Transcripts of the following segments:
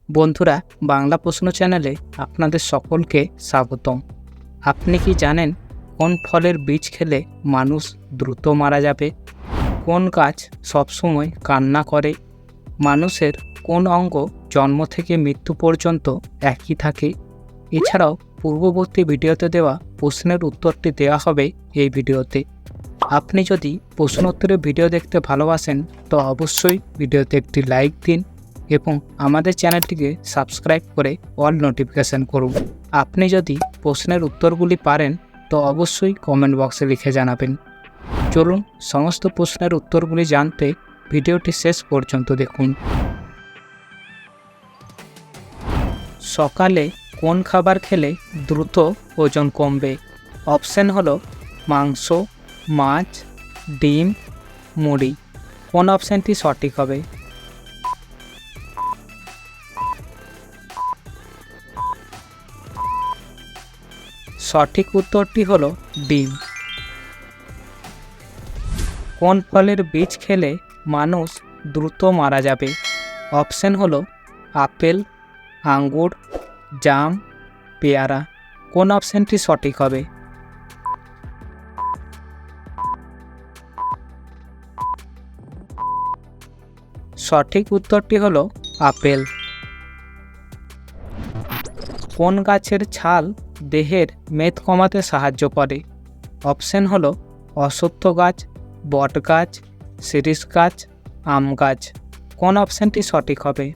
বন্ধুরা, বাংলা প্রশ্ন চ্যানেলে আপনাদের সকলকে স্বাগতম। আপনি কি জানেন কোন ফলের বীজ খেলে মানুষ দ্রুত মারা যাবে? কোন গাছ সবসময় কান্না করে? মানুষের কোন অঙ্গ জন্ম থেকে মৃত্যু পর্যন্ত একই থাকে? এছাড়াও পূর্ববর্তী ভিডিওতে দেওয়া প্রশ্নের উত্তরটি দেওয়া হবে এই ভিডিওতে। আপনি যদি প্রশ্নোত্তরের ভিডিও দেখতে ভালোবাসেন তো অবশ্যই ভিডিওতে একটি লাইক দিন এবং আমাদের চ্যানেলটিকে সাবস্ক্রাইব করে অল নোটিফিকেশান করুন। আপনি যদি প্রশ্নের উত্তরগুলি পারেন তো অবশ্যই কমেন্ট বক্সে লিখে জানাবেন। চলুন সমস্ত প্রশ্নের উত্তরগুলি জানতে ভিডিওটি শেষ পর্যন্ত দেখুন। সকালে কোন খাবার খেলে দ্রুত ওজন কমবে? অপশন হলো মাংস, মাছ, ডিম, মুড়ি। কোন অপশানটি সঠিক হবে? সঠিক উত্তরটি হলো ডিম। কোন ফলের বীজ খেলে মানুষ দ্রুত মারা যাবে? অপশন হলো আপেল, আঙ্গুর, জাম, পেয়ারা। কোন অপশানটি সঠিক হবে? সঠিক উত্তরটি হলো আপেল। কোন গাছের ছাল দেহের মেদ কমাতে সাহায্য করে? অপশন হলো অশ্বত্থ গাছ, বট গাছ, শিরীষ গাছ, আম গাছ। কোন অপশানটি সঠিক হবে?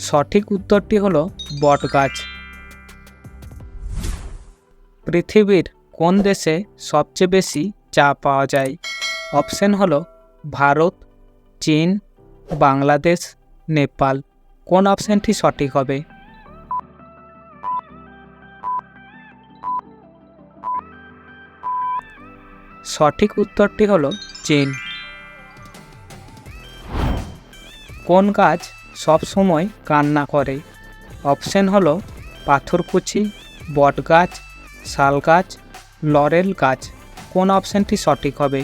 সঠিক উত্তরটি হলো বট গাছ। পৃথিবীর কোন দেশে সবচেয়ে বেশি চা পাওয়া যায়? অপশন হলো ভারত, চীন, বাংলাদেশ, নেপাল। কোন অপশানটি সঠিক হবে? সঠিক উত্তরটি হলো চীন। কোন গাছ সবসময় কান্না করে? অপশন হলো পাথরকুচি, বট গাছ, শাল গাছ, লরেল গাছ। কোন অপশানটি সঠিক হবে?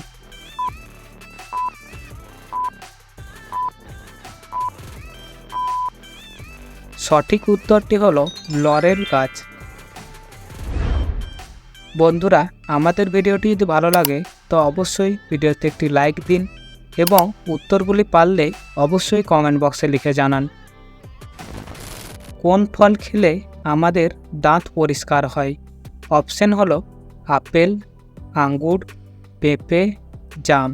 সঠিক উত্তরটি হলো লরেল গাছ। বন্ধুরা, আমাদের ভিডিওটি যদি ভালো লাগে তো অবশ্যই ভিডিওতে একটি লাইক দিন এবং উত্তরগুলি পারলে অবশ্যই কমেন্ট বক্সে লিখে জানান। কোন ফল খেলে আমাদের দাঁত পরিষ্কার হয়? অপশন হলো আপেল, আঙ্গুর, পেঁপে, জাম।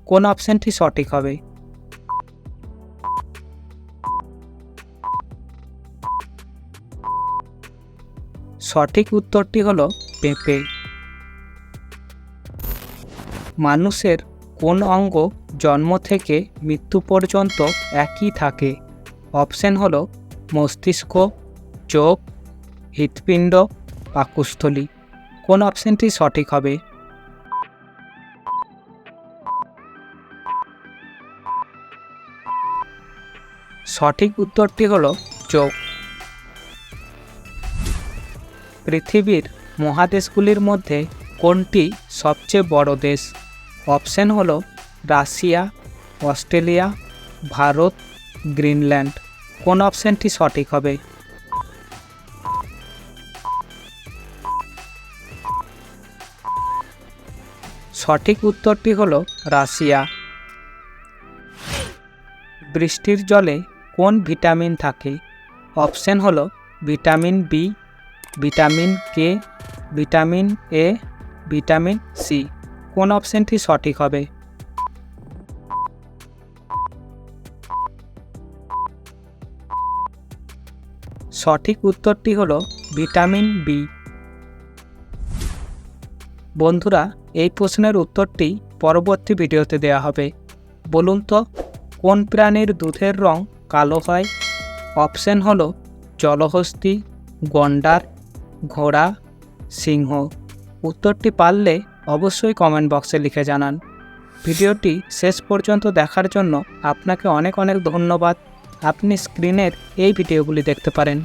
কোন অপশানটি সঠিক হবে? সঠিক উত্তরটি হলো পেঁপে। মানুষের কোন অঙ্গ জন্ম থেকে মৃত্যু পর্যন্ত একই থাকে? অপশন হলো মস্তিষ্ক, চোখ, হৃৎপিণ্ড, পাকস্থলী। কোন অপশানটি সঠিক হবে? সঠিক উত্তরটি হলো চোখ। পৃথিবীর মহাদেশগুলির মধ্যে কোনটি সবচেয়ে বড় দেশ? অপশন হলো রাশিয়া, অস্ট্রেলিয়া, ভারত, গ্রিনল্যান্ড। কোন অপশানটি সঠিক হবে? সঠিক উত্তরটি হলো রাশিয়া। বৃষ্টির জলে কোন ভিটামিন থাকে? অপশন হলো vitamin B, vitamin K, vitamin A, vitamin C. কোন অপশানটি সঠিক হবে? সঠিক উত্তরটি হলো ভিটামিন বি। বন্ধুরা, এই প্রশ্নের উত্তরটি পরবর্তী ভিডিওতে দেওয়া হবে। বলুন তো কোন প্রাণীর দুধের রং কালো হয়? অপশন হলো জলহস্তী, গন্ডার, ঘোড়া, সিংহ। উত্তরটি পারলে অবশ্যই কমেন্ট বক্সে লিখে জানান। ভিডিওটি শেষ পর্যন্ত দেখার জন্য আপনাকে অনেক অনেক ধন্যবাদ। আপনি স্ক্রিনের এই ভিডিওগুলি দেখতে পারেন।